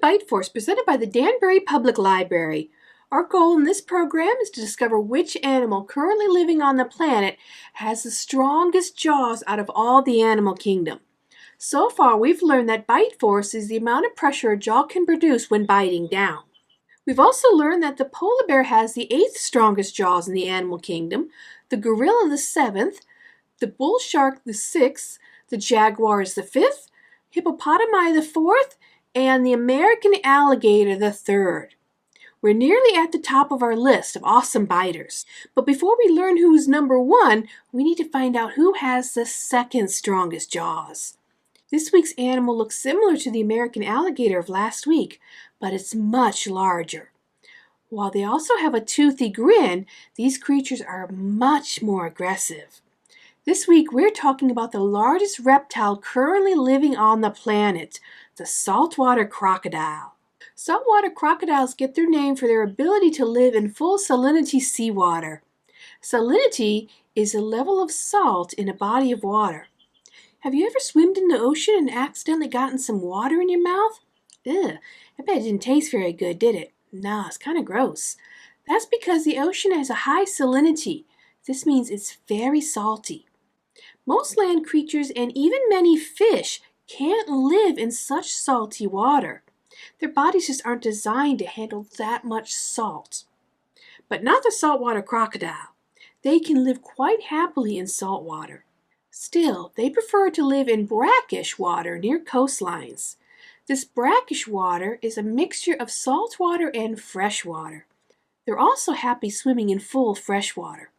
Bite Force presented by the Danbury Public Library. Our goal in this program is to discover which animal currently living on the planet has the strongest jaws out of all the animal kingdom. So far, we've learned that bite force is the amount of pressure a jaw can produce when biting down. We've also learned that the polar bear has the 8th strongest jaws in the animal kingdom, the gorilla the 7th, the bull shark the 6th, the jaguar is the 5th, hippopotami the 4th, and the American alligator the 3rd. We're nearly at the top of our list of awesome biters. But before we learn who's number 1, we need to find out who has the 2nd strongest jaws. This week's animal looks similar to the American alligator of last week, but it's much larger. While they also have a toothy grin, these creatures are much more aggressive. This week we're talking about the largest reptile currently living on the planet, the saltwater crocodile. Saltwater crocodiles get their name for their ability to live in full salinity seawater. Salinity is the level of salt in a body of water. Have you ever swum in the ocean and accidentally gotten some water in your mouth? Ugh, I bet it didn't taste very good, did it? No, it's kind of gross. That's because the ocean has a high salinity. This means it's very salty. Most land creatures and even many fish can't live in such salty water. Their bodies just aren't designed to handle that much salt. But not the saltwater crocodile. They can live quite happily in salt water. Still, they prefer to live in brackish water near coastlines. This brackish water is a mixture of salt water and fresh water. They're also happy swimming in full fresh water.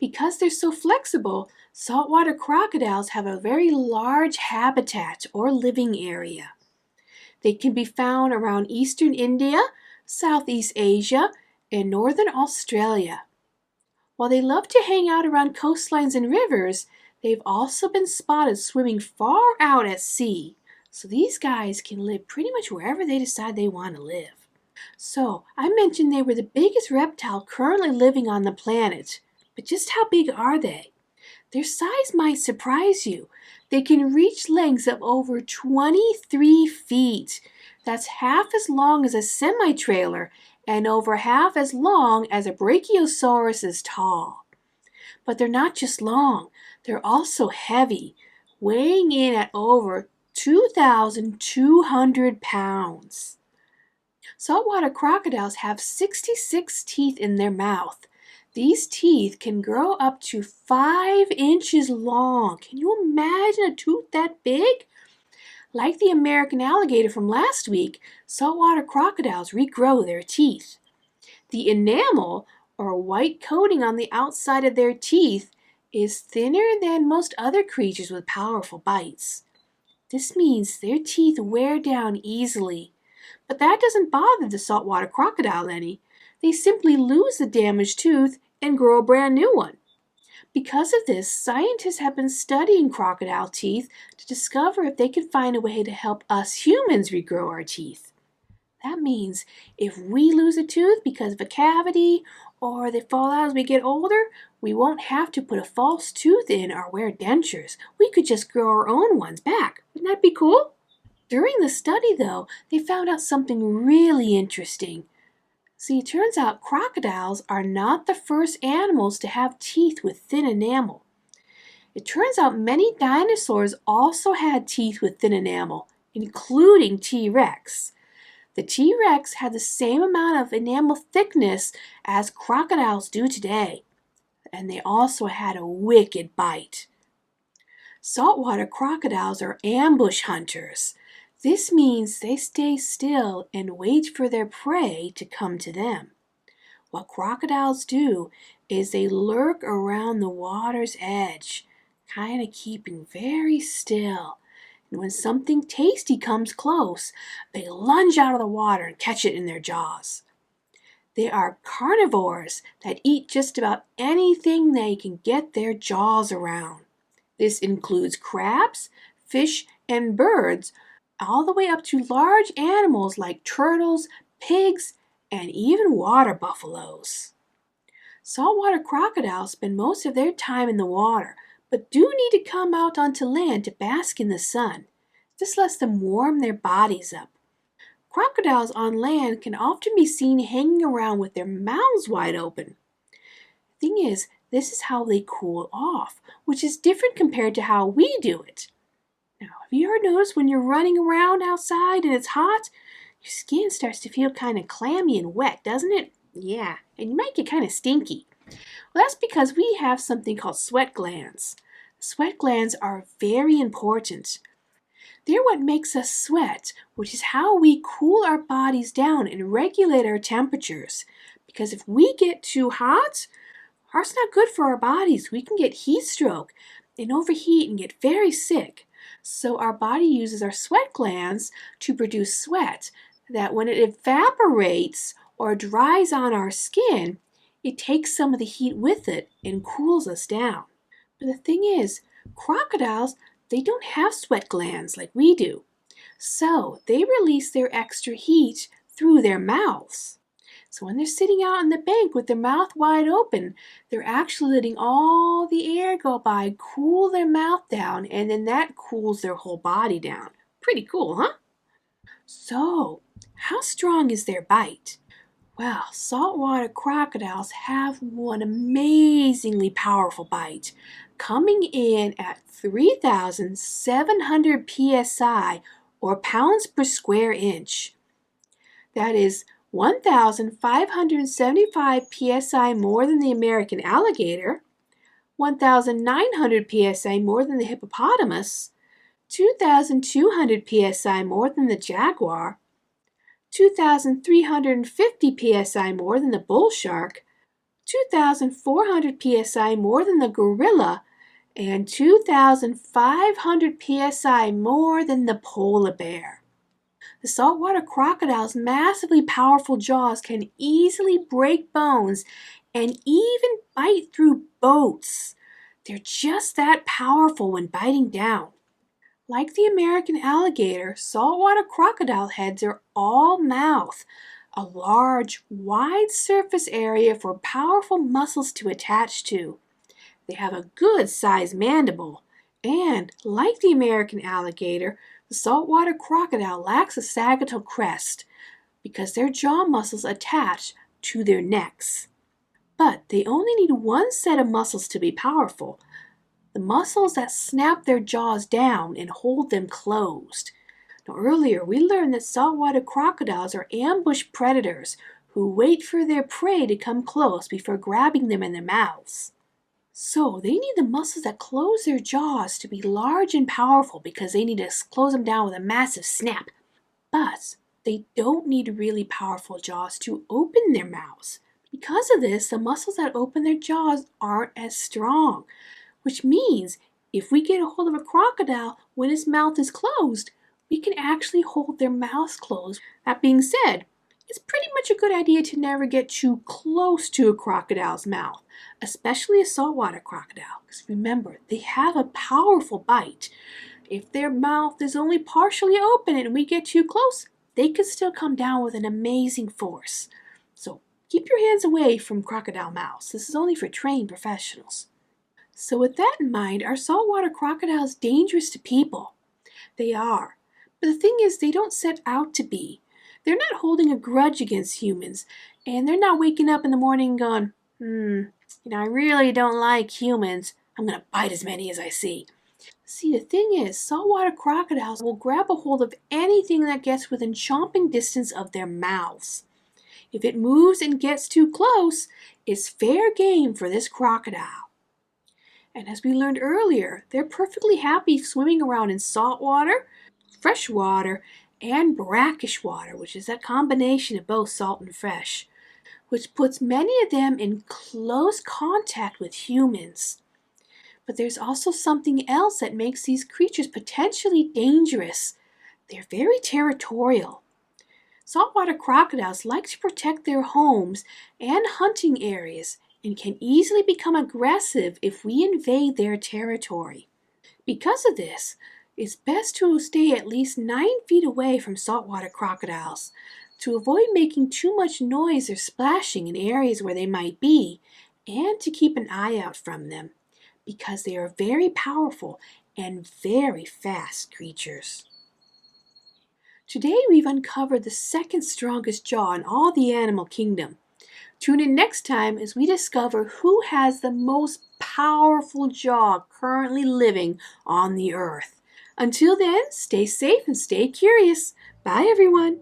Because they're so flexible, saltwater crocodiles have a very large habitat or living area. They can be found around eastern India, Southeast Asia, and northern Australia. While they love to hang out around coastlines and rivers, they've also been spotted swimming far out at sea. So these guys can live pretty much wherever they decide they want to live. So I mentioned they were the biggest reptile currently living on the planet. But just how big are they? Their size might surprise you. They can reach lengths of over 23 feet. That's half as long as a semi-trailer and over half as long as a brachiosaurus is tall. But they're not just long, they're also heavy, weighing in at over 2,200 pounds. Saltwater crocodiles have 66 teeth in their mouth. These teeth can grow up to 5 inches long. Can you imagine a tooth that big? Like the American alligator from last week, saltwater crocodiles regrow their teeth. The enamel, or white coating on the outside of their teeth, is thinner than most other creatures with powerful bites. This means their teeth wear down easily. But that doesn't bother the saltwater crocodile any. They simply lose the damaged tooth and grow a brand new one. Because of this, scientists have been studying crocodile teeth to discover if they can find a way to help us humans regrow our teeth. That means if we lose a tooth because of a cavity or they fall out as we get older, we won't have to put a false tooth in or wear dentures. We could just grow our own ones back. Wouldn't that be cool? During the study, though, they found out something really interesting. See, it turns out crocodiles are not the first animals to have teeth with thin enamel. It turns out many dinosaurs also had teeth with thin enamel, including T-Rex. The T-Rex had the same amount of enamel thickness as crocodiles do today, and they also had a wicked bite. Saltwater crocodiles are ambush hunters. This means they stay still and wait for their prey to come to them. What crocodiles do is they lurk around the water's edge, kind of keeping very still. And when something tasty comes close, they lunge out of the water and catch it in their jaws. They are carnivores that eat just about anything they can get their jaws around. This includes crabs, fish, and birds, all the way up to large animals like turtles, pigs, and even water buffaloes. Saltwater crocodiles spend most of their time in the water, but do need to come out onto land to bask in the sun. This lets them warm their bodies up. Crocodiles on land can often be seen hanging around with their mouths wide open. The thing is, this is how they cool off, which is different compared to how we do it. Now, have you ever noticed when you're running around outside and it's hot, your skin starts to feel kind of clammy and wet, doesn't it? Yeah, and you might get kind of stinky. Well, that's because we have something called sweat glands. Sweat glands are very important. They're what makes us sweat, which is how we cool our bodies down and regulate our temperatures. Because if we get too hot, it's not good for our bodies. We can get heat stroke and overheat and get very sick. So our body uses our sweat glands to produce sweat that when it evaporates or dries on our skin, it takes some of the heat with it and cools us down. But the thing is, crocodiles, they don't have sweat glands like we do. So they release their extra heat through their mouths. So when they're sitting out on the bank with their mouth wide open, they're actually letting all the air go by, cool their mouth down, and then that cools their whole body down. Pretty cool, huh? So, how strong is their bite? Well, saltwater crocodiles have one amazingly powerful bite, coming in at 3,700 psi, or pounds per square inch. That is 1,575 psi more than the American alligator, 1,900 psi more than the hippopotamus, 2,200 psi more than the jaguar, 2,350 psi more than the bull shark, 2,400 psi more than the gorilla, and 2,500 psi more than the polar bear. The saltwater crocodile's massively powerful jaws can easily break bones and even bite through boats. They're just that powerful when biting down. Like the American alligator, saltwater crocodile heads are all mouth, a large, wide surface area for powerful muscles to attach to. They have a good-sized mandible, and like the American alligator, the saltwater crocodile lacks a sagittal crest because their jaw muscles attach to their necks. But they only need one set of muscles to be powerful, the muscles that snap their jaws down and hold them closed. Now, earlier we learned that saltwater crocodiles are ambush predators who wait for their prey to come close before grabbing them in their mouths. So they need the muscles that close their jaws to be large and powerful because they need to close them down with a massive snap. But they don't need really powerful jaws to open their mouths. Because of this, the muscles that open their jaws aren't as strong, which means if we get a hold of a crocodile when its mouth is closed, we can actually hold their mouths closed. That being said, it's pretty much a good idea to never get too close to a crocodile's mouth, especially a saltwater crocodile, because remember, they have a powerful bite. If their mouth is only partially open and we get too close, they can still come down with an amazing force. So keep your hands away from crocodile mouths. This is only for trained professionals. So with that in mind, are saltwater crocodiles dangerous to people? They are. But the thing is, they don't set out to be. They're not holding a grudge against humans, and they're not waking up in the morning going, I really don't like humans. I'm going to bite as many as I see. See, the thing is, saltwater crocodiles will grab a hold of anything that gets within chomping distance of their mouths. If it moves and gets too close, it's fair game for this crocodile. And as we learned earlier, they're perfectly happy swimming around in salt water, fresh water, and brackish water, which is that combination of both salt and fresh, which puts many of them in close contact with humans. But there's also something else that makes these creatures potentially dangerous. They're very territorial. Saltwater crocodiles like to protect their homes and hunting areas and can easily become aggressive if we invade their territory. Because of this, it's best to stay at least 9 feet away from saltwater crocodiles to avoid making too much noise or splashing in areas where they might be, and to keep an eye out from them because they are very powerful and very fast creatures. Today we've uncovered the second strongest jaw in all the animal kingdom. Tune in next time as we discover who has the most powerful jaw currently living on the earth. Until then, stay safe and stay curious. Bye, everyone.